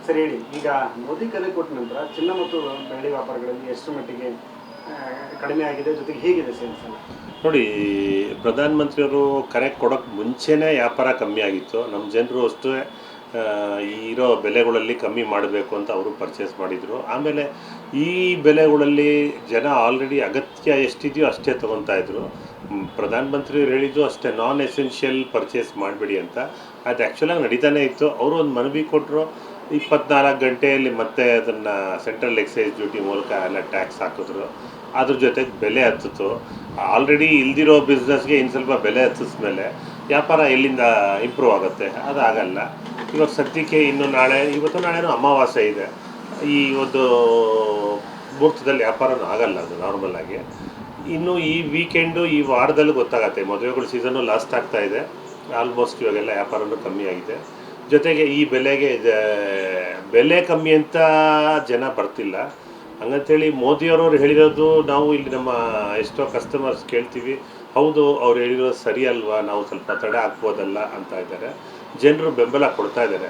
ಸರಿ ಹೇಳಿ, ಈಗ ಮೋದಿ ಕರೆ ಕೊಟ್ಟ ನಂತರ ಚಿನ್ನ ಮತ್ತು ಬೆಳ್ಳಿ ವ್ಯಾಪಾರಗಳಲ್ಲಿ ಎಷ್ಟು ಮಟ್ಟಿಗೆ ಕಡಿಮೆ ಆಗಿದೆ, ಜೊತೆಗೆ ಹೇಗಿದೆ ಸೇಲ್ಸ್ ಎಲ್ಲ? ನೋಡಿ, ಪ್ರಧಾನಮಂತ್ರಿಯವರು ಕರೆ ಕೊಡೋಕ್ಕೆ ಮುಂಚೆನೇ ವ್ಯಾಪಾರ ಕಮ್ಮಿ ಆಗಿತ್ತು. ನಮ್ಮ ಜನರು ಅಷ್ಟೇ ಇರೋ ಬೆಲೆಗಳಲ್ಲಿ ಕಮ್ಮಿ ಮಾಡಬೇಕು ಅಂತ ಅವರು ಪರ್ಚೇಸ್ ಮಾಡಿದರು. ಆಮೇಲೆ ಈ ಬೆಲೆಗಳಲ್ಲಿ ಜನ ಆಲ್ರೆಡಿ ಅಗತ್ಯ ಎಷ್ಟಿದೆಯೋ ಅಷ್ಟೇ ತೊಗೊತಾಯಿದ್ರು. ಪ್ರಧಾನಮಂತ್ರಿಯವರು ಹೇಳಿದ್ದು ಅಷ್ಟೇ, ನಾನ್ ಎಸೆನ್ಷಿಯಲ್ ಪರ್ಚೇಸ್ ಮಾಡಬೇಡಿ ಅಂತ. ಅದು ಆ್ಯಕ್ಚುಲಾಗಿ ನಡೀತಾನೆ ಇತ್ತು. ಅವರು ಒಂದು ಮನವಿ ಕೊಟ್ಟರು, 24 ಗಂಟೆಯಲ್ಲಿ ಮತ್ತೆ ಅದನ್ನು ಸೆಂಟ್ರಲ್ ಎಕ್ಸೈಸ್ ಡ್ಯೂಟಿ ಮೂಲಕ ಎಲ್ಲ ಟ್ಯಾಕ್ಸ್ ಹಾಕಿದ್ರು. ಅದ್ರ ಜೊತೆಗೆ ಬೆಲೆ ಹತ್ತಿತು. ಆಲ್ರೆಡಿ ಇಲ್ದಿರೋ ಬಿಸ್ನೆಸ್ಗೆ ಇನ್ನು ಸ್ವಲ್ಪ ಬೆಲೆ ಹತ್ತಿಸ್ಮೇಲೆ ವ್ಯಾಪಾರ ಎಲ್ಲಿಂದ ಇಂಪ್ರೂವ್ ಆಗುತ್ತೆ? ಅದಾಗಲ್ಲ. ಇವಾಗ ಸದ್ಯಕ್ಕೆ ಇನ್ನು ಇವತ್ತು ನಾಳೆನೂ ಅಮಾವಾಸ್ಯೆ ಇದೆ. ಈ ಒಂದು ಮುಹೂರ್ತದಲ್ಲಿ ವ್ಯಾಪಾರನೂ ಆಗಲ್ಲ ಅದು ನಾರ್ಮಲಾಗಿ. ಇನ್ನು ಈ ವೀಕೆಂಡು, ಈ ವಾರದಲ್ಲಿ ಗೊತ್ತಾಗತ್ತೆ. ಮದುವೆಗಳ ಸೀಸನ್ನು ಲಾಸ್ಟ್ ಆಗ್ತಾಯಿದೆ. ಆಲ್ಮೋಸ್ಟ್ ಇವಾಗೆಲ್ಲ ವ್ಯಾಪಾರನೂ ಕಮ್ಮಿ ಆಗಿದೆ. ಜೊತೆಗೆ ಈ ಬೆಲೆ ಕಮ್ಮಿ ಅಂತ ಜನ ಬರ್ತಿಲ್ಲ. ಹಂಗಂತೇಳಿ ಮೋದಿಯವರು ಹೇಳಿರೋದು ನಾವು ಇಲ್ಲಿ ನಮ್ಮ ಎಷ್ಟೋ ಕಸ್ಟಮರ್ಸ್ ಕೇಳ್ತೀವಿ, ಹೌದು ಅವ್ರು ಹೇಳಿರೋದು ಸರಿ ಅಲ್ವಾ, ನಾವು ಸ್ವಲ್ಪ ತಡೆ ಹಾಕ್ಬೋದಲ್ಲ ಅಂತ ಇದ್ದಾರೆ. ಜನರು ಬೆಂಬಲ ಕೊಡ್ತಾ ಇದ್ದಾರೆ.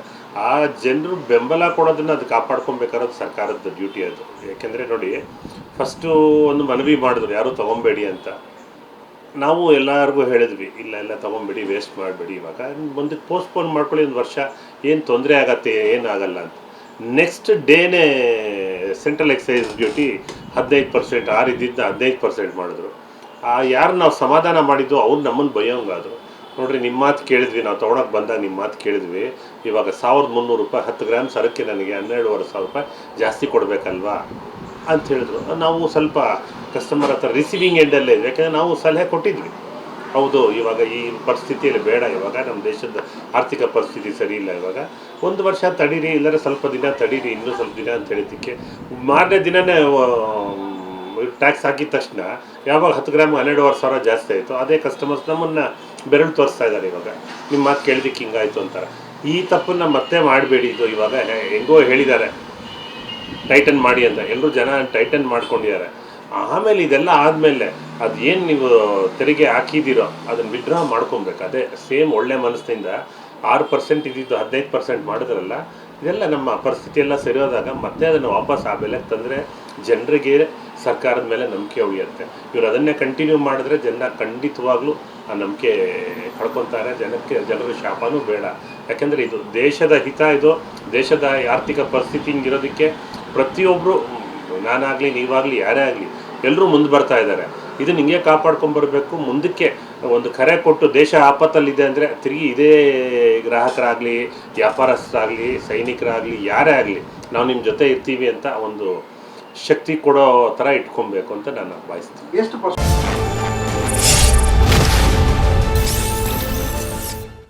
ಆ ಜನರು ಬೆಂಬಲ ಕೊಡೋದನ್ನು ಅದು ಕಾಪಾಡ್ಕೊಬೇಕಾರೋದು ಸರ್ಕಾರದ ಡ್ಯೂಟಿ ಅದು. ಯಾಕೆಂದರೆ ನೋಡಿ, ಫಸ್ಟು ಒಂದು ಮನವಿ ಮಾಡಿದ್ರು, ಯಾರೂ ತೊಗೊಬೇಡಿ ಅಂತ. ನಾವು ಎಲ್ಲರಿಗೂ ಹೇಳಿದ್ವಿ, ಇಲ್ಲ ತೊಗೊಬೇಡಿ, ವೇಸ್ಟ್ ಮಾಡಬೇಡಿ, ಇವಾಗ ಮುಂದಕ್ಕೆ ಪೋಸ್ಟ್ಪೋನ್ ಮಾಡ್ಕೊಳ್ಳಿ, ಒಂದು ವರ್ಷ ಏನು ತೊಂದರೆ ಆಗತ್ತೆ, ಏನಾಗಲ್ಲ ಅಂತ. ನೆಕ್ಸ್ಟ್ ಡೇನೇ ಸೆಂಟ್ರಲ್ ಎಕ್ಸೈಸ್ ಡ್ಯೂಟಿ 15%, ಇದ್ದಿದ್ದ 15% ಮಾಡಿದ್ರು. ಯಾರು ನಾವು ಸಮಾಧಾನ ಮಾಡಿದ್ದು ಅವ್ರು ನಮ್ಮನ್ನು ಬೈಯೋಂಗಾದ್ರು. ನೋಡಿರಿ, ನಿಮ್ಮ ಮಾತು ಕೇಳಿದ್ವಿ, ನಾವು ತೊಗೊಳಕ್ಕೆ ಬಂದಾಗ ನಿಮ್ಮ ಮಾತು ಕೇಳಿದ್ವಿ, ಇವಾಗ 1300 ರೂಪಾಯಿ 10 ಗ್ರಾಮ್ ಸರಕ್ಕೆ ನನಗೆ 12,500 ರೂಪಾಯಿ ಜಾಸ್ತಿ ಕೊಡಬೇಕಲ್ವಾ ಅಂತ ಹೇಳಿದ್ರು. ನಾವು ಸ್ವಲ್ಪ ಕಸ್ಟಮರ್ ಹತ್ರ ರಿಸೀವಿಂಗ್ ಎಂಡಲ್ಲೇ ಇದೆ. ಯಾಕೆಂದರೆ ನಾವು ಸಲಹೆ ಕೊಟ್ಟಿದ್ವಿ, ಹೌದು ಇವಾಗ ಈ ಪರಿಸ್ಥಿತಿಯಲ್ಲಿ ಬೇಡ, ಇವಾಗ ನಮ್ಮ ದೇಶದ ಆರ್ಥಿಕ ಪರಿಸ್ಥಿತಿ ಸರಿ ಇಲ್ಲ, ಇವಾಗ ಒಂದು ವರ್ಷ ತಡೀರಿ, ಇಲ್ಲದ್ರೆ ಸ್ವಲ್ಪ ದಿನ ತಡೀರಿ, ಇನ್ನೂ ಸ್ವಲ್ಪ ದಿನ ಅಂತ ಹೇಳಿದ್ದಕ್ಕೆ ಮಾರನೇ ದಿನವೇ ಟ್ಯಾಕ್ಸ್ ಹಾಕಿದ ತಕ್ಷಣ ಯಾವಾಗ 10 ಗ್ರಾಮ್ 12,500 ಜಾಸ್ತಿ ಆಯಿತು, ಅದೇ ಕಸ್ಟಮರ್ಸ್ ನಮ್ಮನ್ನು ಬೆರಳು ತೋರಿಸ್ತಾ ಇದ್ದಾರೆ. ಇವಾಗ ನಿಮ್ಮ ಮಾತು ಕೇಳಿದಕ್ಕೆ ಹಿಂಗಾಯಿತು ಅಂತಾರೆ. ಈ ತಪ್ಪನ್ನು ಮತ್ತೆ ಮಾಡಬೇಡಿ. ಇದು ಇವಾಗ ಹೆಂಗೋ ಹೇಳಿದ್ದಾರೆ ಟೈಟನ್ ಮಾಡಿ ಅಂತ, ಎಲ್ಲರೂ ಜನ ಟೈಟನ್ ಮಾಡ್ಕೊಂಡಿದ್ದಾರೆ. ಆಮೇಲೆ ಇದೆಲ್ಲ ಆದಮೇಲೆ ಅದು ಏನು ನೀವು ತೆರಿಗೆ ಹಾಕಿದ್ದೀರೋ ಅದನ್ನು ವಿಡ್ರಾ ಮಾಡ್ಕೊಬೇಕು. ಅದೇ ಸೇಮ್ ಒಳ್ಳೆ ಮನಸ್ಸಿನಿಂದ 6% ಇದ್ದಿದ್ದು 15% ಮಾಡಿದ್ರಲ್ಲ, ಇದೆಲ್ಲ ನಮ್ಮ ಪರಿಸ್ಥಿತಿ ಎಲ್ಲ ಸರಿ ಹೋದಾಗ ಮತ್ತೆ ಅದನ್ನು ವಾಪಸ್ ಆ ಬೆಲೆಗೆ ತಂದರೆ ಜನರಿಗೆ ಸರ್ಕಾರದ ಮೇಲೆ ನಂಬಿಕೆ ಉಳಿಯುತ್ತೆ. ಇವರು ಅದನ್ನೇ ಕಂಟಿನ್ಯೂ ಮಾಡಿದ್ರೆ ಜನ ಖಂಡಿತವಾಗ್ಲೂ ಆ ನಂಬಿಕೆ ಕಳ್ಕೊತಾರೆ. ಜನರ ಶಾಪನೂ ಬೇಡ. ಯಾಕೆಂದರೆ ಇದು ದೇಶದ ಹಿತ, ಇದು ದೇಶದ ಆರ್ಥಿಕ ಪರಿಸ್ಥಿತಿ ಹಿಂಗಿರೋದಕ್ಕೆ ಪ್ರತಿಯೊಬ್ಬರು, ನಾನಾಗಲಿ ನೀವಾಗಲಿ ಯಾರೇ ಆಗಲಿ ಎಲ್ಲರೂ ಮುಂದೆ ಬರ್ತಾ ಇದ್ದಾರೆ. ಇದನ್ನು ಹಿಂಗೆ ಕಾಪಾಡ್ಕೊಂಬರ್ಬೇಕು. ಮುಂದಕ್ಕೆ ಒಂದು ಕರೆ ಕೊಟ್ಟು ದೇಶ ಆಪತ್ತಲ್ಲಿದೆ ಅಂದರೆ ತಿರುಗಿ ಇದೇ ಗ್ರಾಹಕರಾಗಲಿ, ವ್ಯಾಪಾರಸ್ಥರಾಗಲಿ, ಸೈನಿಕರಾಗಲಿ, ಯಾರೇ ಆಗಲಿ ನಾವು ನಿಮ್ಮ ಜೊತೆ ಇರ್ತೀವಿ ಅಂತ ಒಂದು ಶಕ್ತಿ ಕೊಡೋ ಥರ ಇಟ್ಕೊಬೇಕು ಅಂತ ನಾನು ಬಯಸ್ತೀನಿ. ಎಷ್ಟು